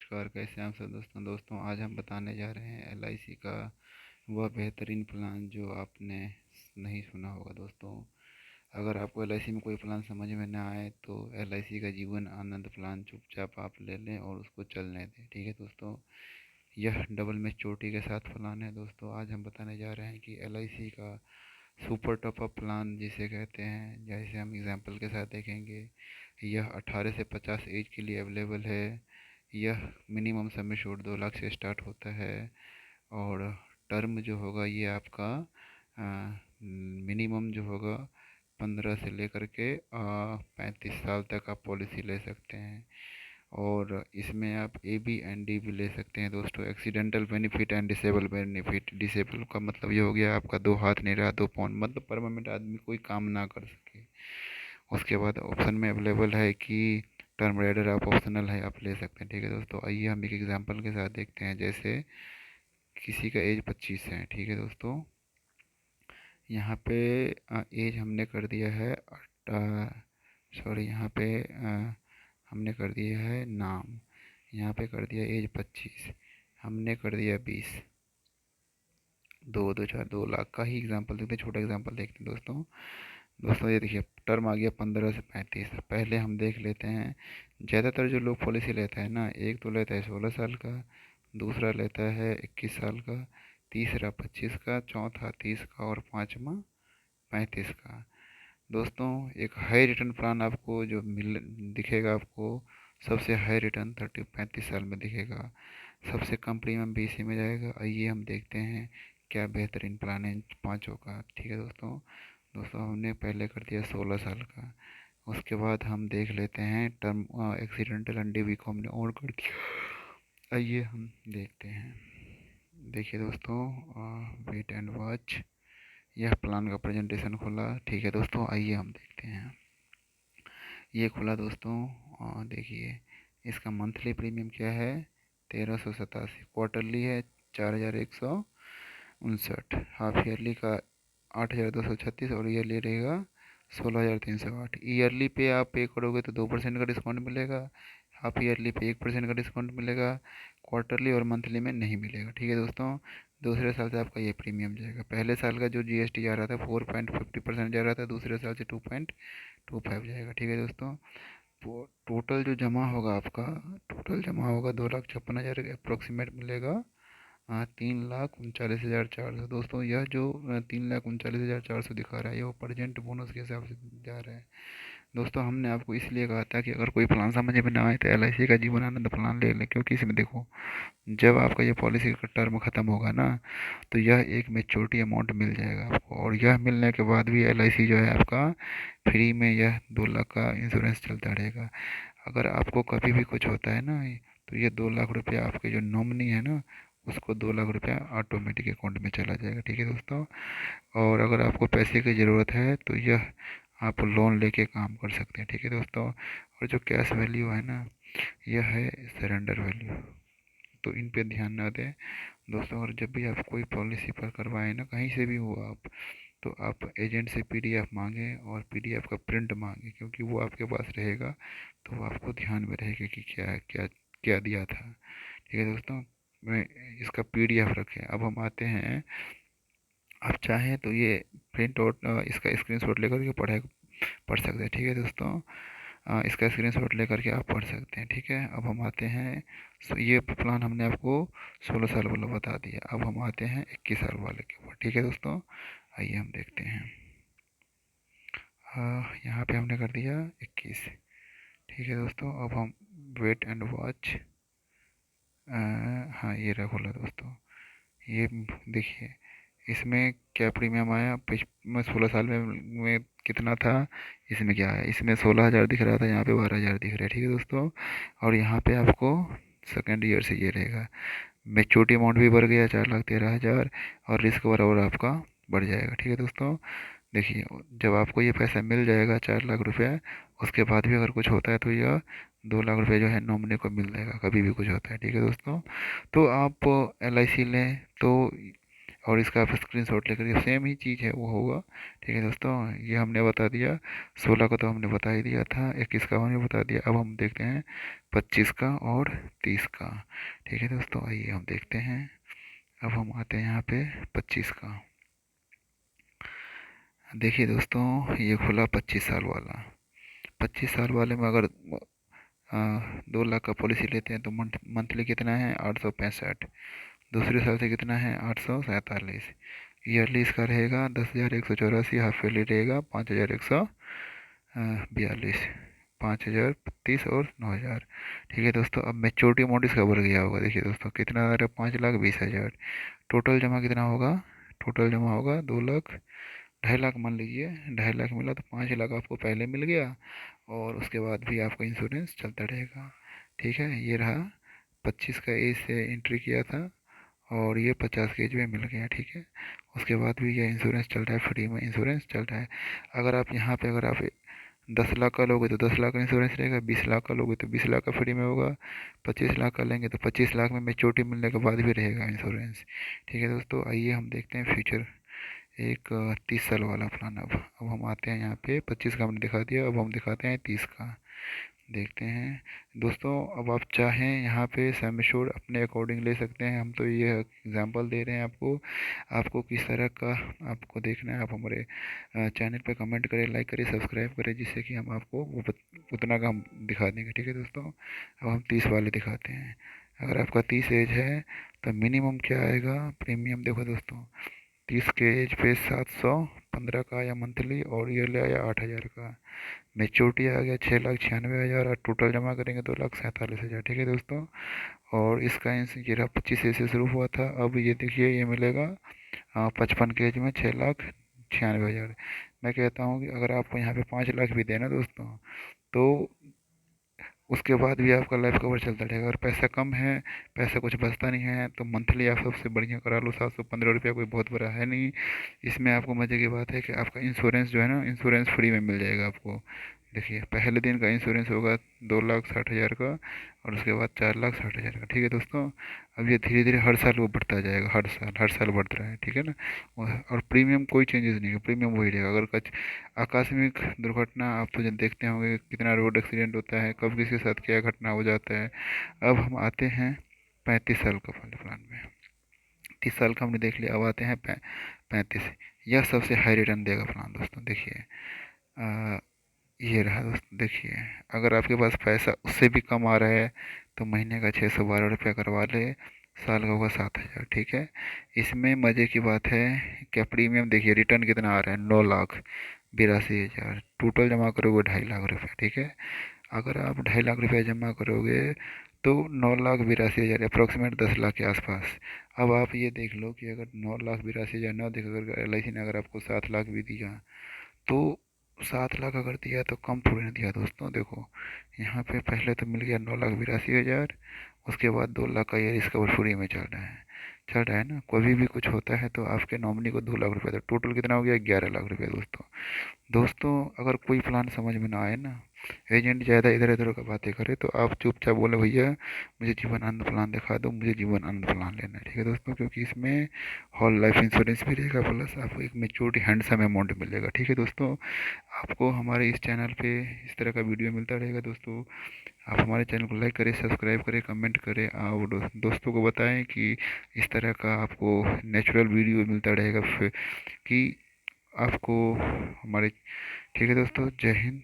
नमस्कार, कैसे हैं आप सब दोस्तों आज हम बताने जा रहे हैं एलआईसी का वह बेहतरीन प्लान जो आपने नहीं सुना होगा दोस्तों। अगर आपको एलआईसी में कोई प्लान समझ में ना आए तो एलआईसी का जीवन आनंद प्लान चुपचाप आप ले लें और उसको चलने दें। ठीक है दोस्तों, यह डबल में चोटी के साथ प्लान है दोस्तों। आज हम बताने जा रहे हैं कि एलआईसी का सुपर टॉपअप प्लान जिसे कहते हैं, जैसे हम एग्जांपल के साथ देखेंगे। यह 18 से 50 एज के लिए अवेलेबल है। यह मिनिमम सम एश्योर्ड 2 लाख से स्टार्ट होता है और टर्म जो होगा ये आपका मिनिमम जो होगा 15 से लेकर के 35 साल तक आप पॉलिसी ले सकते हैं। और इसमें आप ए बी एंड डी भी ले सकते हैं दोस्तों, accidental benefit and disable benefit. Disable का मतलब ये हो गया आपका 2 हाथ नहीं रहा, 2 पाँव, मतलब परमानेंट आदमी कोई काम ना कर सके। उसके बाद ऑप्शन में अवेलेबल है कि टर्म राइडर आप ऑप्शनल है, आप ले सकते हैं। ठीक है दोस्तों, आइए हम एक एग्जांपल के साथ देखते हैं। जैसे किसी का एज 25 है, ठीक है दोस्तों। यहाँ पे एज हमने कर दिया है सॉरी, यहाँ पे हमने कर दिया है नाम, यहाँ पे कर दिया एज 25, हमने कर दिया 20। दो दो चार 2 लाख का ही एग्जांपल देखते हैं, छोटा एग्जांपल देखते हैं दोस्तों। दोस्तों ये देखिए, टर्म आ गया 15 से 35। पहले हम देख लेते हैं, ज़्यादातर जो लोग पॉलिसी लेते हैं ना, एक तो लेता है 16 साल का, दूसरा लेता है 21 साल का, तीसरा 25 का, चौथा 30 का और पाँचवा 35 का। दोस्तों एक हाई रिटर्न प्लान आपको जो मिल दिखेगा, आपको सबसे हाई रिटर्न 35 साल में दिखेगा। सबसे कम प्रीमियम भी इसी में जाएगा। आइए हम देखते हैं क्या बेहतरीन प्लान है इन पाँचों का। ठीक है दोस्तों। दोस्तों हमने पहले कर दिया 16 साल का, उसके बाद हम देख लेते हैं टर्म एक्सीडेंटल एंड डी को हमने और कर दिया। आइए हम देखते हैं। देखिए दोस्तों, वेट एंड वॉच, यह प्लान का प्रेजेंटेशन खुला। ठीक है दोस्तों, आइए हम देखते हैं। ये खुला दोस्तों, देखिए इसका मंथली प्रीमियम क्या है, 1387। क्वार्टरली है 4159। हाफ ईयरली का 8236 और ईयरली रहेगा 16308। ईयरली पे आप पे करोगे तो 2% का डिस्काउंट मिलेगा, हाफ ईयरली पे 1% का डिस्काउंट मिलेगा, क्वार्टरली और मंथली में नहीं मिलेगा। ठीक है दोस्तों, दूसरे साल से आपका ये प्रीमियम जाएगा। पहले साल का जो जीएसटी जा रहा था 4.50% जा रहा था, दूसरे साल से 2.25 जाएगा। ठीक है दोस्तों, टोटल जो जमा होगा आपका, टोटल जमा होगा 2,56,000 अप्रोक्सीमेट मिलेगा। 3,39,400। दोस्तों यह जो 3,39,400 दिखा रहा है, ये वो प्रजेंट बोनस के हिसाब से जा रहा है। दोस्तों हमने आपको इसलिए कहा था कि अगर कोई प्लान समझ में ना आए तो एलआईसी का जीवन आनंद प्लान ले लें, क्योंकि इसमें देखो, जब आपका ये पॉलिसी का टर्म ख़त्म होगा ना, तो यह एक मेच्योरिटी अमाउंट मिल जाएगा आपको। और यह मिलने के बाद भी एलआईसी जो है आपका फ्री में यह 2 लाख का इंश्योरेंस चलता रहेगा। अगर आपको कभी भी कुछ होता है ना, तो ये 2 लाख रुपया आपके जो नॉमिनी है ना, उसको 2 लाख रुपया ऑटोमेटिक अकाउंट में चला जाएगा। ठीक है दोस्तों, और अगर आपको पैसे की ज़रूरत है तो यह आप लोन लेके काम कर सकते हैं। ठीक है दोस्तों, और जो कैश वैल्यू है ना, यह है सरेंडर वैल्यू, तो इन पे ध्यान ना दें दोस्तों। और जब भी आप कोई पॉलिसी पर करवाएं ना, कहीं से भी हो आप, तो आप एजेंट से पीडीएफ मांगें और पीडीएफ का प्रिंट मांगें, क्योंकि वो आपके पास रहेगा तो वो आपको ध्यान में रहेगा कि क्या क्या क्या दिया था। ठीक है दोस्तों, मैं इसका पीडीएफ रखें। अब हम आते हैं, आप चाहें तो ये प्रिंट आउट इसका स्क्रीनशॉट लेकर के पढ़ सकते हैं। ठीक है दोस्तों, इसका स्क्रीनशॉट लेकर के आप पढ़ सकते हैं। ठीक है, अब हम आते हैं, ये प्लान हमने आपको 16 साल वाला बता दिया। अब हम आते हैं 21 साल वाले के ऊपर। ठीक है दोस्तों, आइए हम देखते हैं। यहाँ पे हमने कर दिया 21। ठीक है दोस्तों, अब हम वेट एंड वॉच, हाँ ये रहा खोला दोस्तों। ये देखिए, इसमें क्या प्रीमियम आया में 16 साल में कितना था, इसमें क्या है, इसमें 16,000 दिख रहा था, यहाँ पे 12,000 दिख रहा है। ठीक है दोस्तों, और यहाँ पे आपको सेकेंड ईयर से ये रहेगा। मेच्योरिटी अमाउंट भी बढ़ गया 4,13,000, और रिस्क बराबर आपका बढ़ जाएगा। ठीक है दोस्तों, देखिए जब आपको ये पैसा मिल जाएगा 4 लाख रुपया, उसके बाद भी अगर कुछ होता है तो यह 2 लाख रुपये जो है नॉमिनी को मिल जाएगा, कभी भी कुछ होता है। ठीक है दोस्तों, तो आप एलआईसी लें तो, और इसका आप स्क्रीन शॉट लेकर, ये सेम ही चीज़ है वो होगा। ठीक है दोस्तों, ये हमने बता दिया। 16 का तो हमने बता ही दिया था, 21 का हमने बता दिया। अब हम देखते हैं 25 का और 30 का। ठीक है दोस्तों, आइए हम देखते हैं। अब हम आते हैं यहाँ पे 25 का। देखिए दोस्तों, ये खुला 25 साल वाला। 25 साल वाले में अगर 2 लाख का पॉलिसी लेते हैं तो मंथली कितना है 865। दूसरे साल से कितना है 847। ईयरली इसका रहेगा 10,184। हाफ ईयरली रहेगा 5,142। 5,030 और 9,000। ठीक है दोस्तों, अब मेच्योरिटी अमाउंट इसका बढ़ गया होगा। देखिए दोस्तों कितना आ रहा है, 5,20,000। टोटल जमा कितना होगा, टोटल जमा होगा 2 लाख। 2.5 लाख मान लीजिए, 2.5 लाख मिला तो 5 लाख आपको पहले मिल गया, और उसके बाद भी आपका इंश्योरेंस चलता रहेगा। ठीक है, ये रहा 25 का एज से एंट्री किया था, और ये 50 के एज में मिल गया। ठीक है, उसके बाद भी ये इंश्योरेंस चल रहा है, फ्री में इंश्योरेंस चल रहा है। अगर आप यहाँ पे अगर आप 10 लाख का लोगे तो 10 लाख का इंश्योरेंस रहेगा, 20 लाख का लोगे तो 20 लाख का फ्री में होगा, 25 लाख का लेंगे तो 25 लाख में मेच्योरिटी मिलने के बाद भी रहेगा इंश्योरेंस। ठीक है दोस्तों, आइए हम देखते हैं फ्यूचर एक 30 साल वाला प्लान। अब हम आते हैं यहाँ पे, 25 का हमने दिखा दिया, अब हम दिखाते हैं 30 का। देखते हैं दोस्तों, अब आप चाहें यहाँ पे सम एश्योर्ड अपने अकॉर्डिंग ले सकते हैं। हम तो ये एग्जांपल दे रहे हैं आपको, आपको किस तरह का आपको देखना है। आप हमारे चैनल पे कमेंट करें, लाइक करें, सब्सक्राइब करें, जिससे कि हम आपको उतना का हम दिखा देंगे। ठीक है दोस्तों, अब हम 30 वाले दिखाते हैं। अगर आपका 30 एज है तो मिनिमम क्या आएगा प्रीमियम, देखो दोस्तों, 30 के एज पे 715 का आया मंथली, और ईयरली आया 8,000 का। मेच्योरिटी आ गया 6,96,000, और टोटल जमा करेंगे 2,47,000। ठीक है दोस्तों, और इसका ये रहा 25 से शुरू हुआ था, अब ये देखिए ये मिलेगा 55 के एज में 6,96,000। मैं कहता हूँ कि अगर आपको यहाँ पे 5 लाख भी देना दोस्तों, तो उसके बाद भी आपका लाइफ कवर चलता रहेगा। अगर पैसा कम है, पैसा कुछ बचता नहीं है, तो मंथली आप सबसे बढ़िया करा लो, 715 रुपया कोई बहुत बड़ा है नहीं। इसमें आपको मज़े की बात है कि आपका इंश्योरेंस जो है ना, इंश्योरेंस फ्री में मिल जाएगा आपको। देखिए पहले दिन का इंश्योरेंस होगा 2,60,000 का, और उसके बाद 4,60,000 का। ठीक है दोस्तों, अब ये धीरे धीरे हर साल वो बढ़ता जाएगा, हर साल बढ़ रहा है। ठीक है ना, और प्रीमियम कोई चेंजेस नहीं है, प्रीमियम वही रहेगा। अगर कुछ आकस्मिक दुर्घटना, आप तो जब देखते होंगे कितना रोड एक्सीडेंट होता है, कब किसके साथ क्या घटना हो जाता है। अब हम आते हैं 35 साल का वाले प्लान में। 30 साल का हमने देख लिया, अब आते हैं 35। यह सबसे हाई रिटर्न देगा प्लान दोस्तों। देखिए ये रहा दोस्तों, देखिए अगर आपके पास पैसा उससे भी कम आ रहा है तो महीने का 612 रुपया करवा ले, साल का होगा 7,000। ठीक है, इसमें मज़े की बात है क्या, प्रीमियम देखिए रिटर्न कितना आ रहा है, 9,82,000। टोटल जमा करोगे 2.5 लाख रुपया। ठीक है, अगर आप 2.5 लाख रुपया जमा करोगे तो 9,82,000 अप्रोक्सीमेट 10 लाख के आसपास। अब आप ये देख लो कि अगर 9,82,000 ना देख, अगर LIC ने अगर आपको 7 लाख भी दिया, तो 7 लाख अगर दिया तो कम थोड़ी ना दिया दोस्तों। देखो यहाँ पे पहले तो मिल गया 9,82,000, उसके बाद 2 लाख का ये रिस्क फ्री में चल रहा है ना। कभी भी कुछ होता है तो आपके नॉमिनी को 2 लाख रुपये, तो टोटल कितना हो गया 11 लाख रुपये दोस्तों। दोस्तों अगर कोई प्लान समझ में ना आए ना, एजेंट ज़्यादा इधर उधर का बातें करे, तो आप चुपचाप बोले भैया मुझे जीवन आनंद प्लान दिखा दो, मुझे जीवन आनंद प्लान लेना है। ठीक है दोस्तों, क्योंकि इसमें होल लाइफ इंश्योरेंस भी रहेगा, प्लस आपको एक मेच्योरिटी हैंडसम अमाउंट मिलेगा। ठीक है दोस्तों, आपको हमारे इस चैनल पे इस तरह का वीडियो मिलता रहेगा दोस्तों। आप हमारे चैनल को लाइक करें, सब्सक्राइब करें, कमेंट करें, और दोस्तों को बताएं कि इस तरह का आपको नेचुरल वीडियो मिलता रहेगा, फिर कि आपको हमारे। ठीक है दोस्तों, जय हिंद।